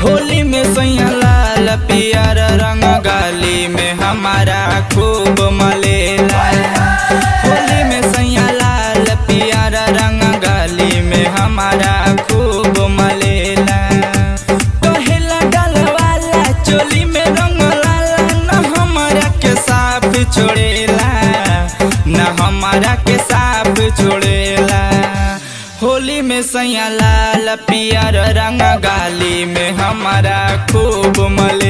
होली में सैया लाल पियर रंग गाली में हमारा खूब मलेला। होली में सैया लाल पियर रंग गाली में हमारा खूब मलेला। कहेला डलवाला चोली में रंग लाला, न हमारा के साफ छोड़ेला, न हमारा के साफ छोड़ेला। होली में सैया लाल पियर रंग गाली में हमारा खूब मले।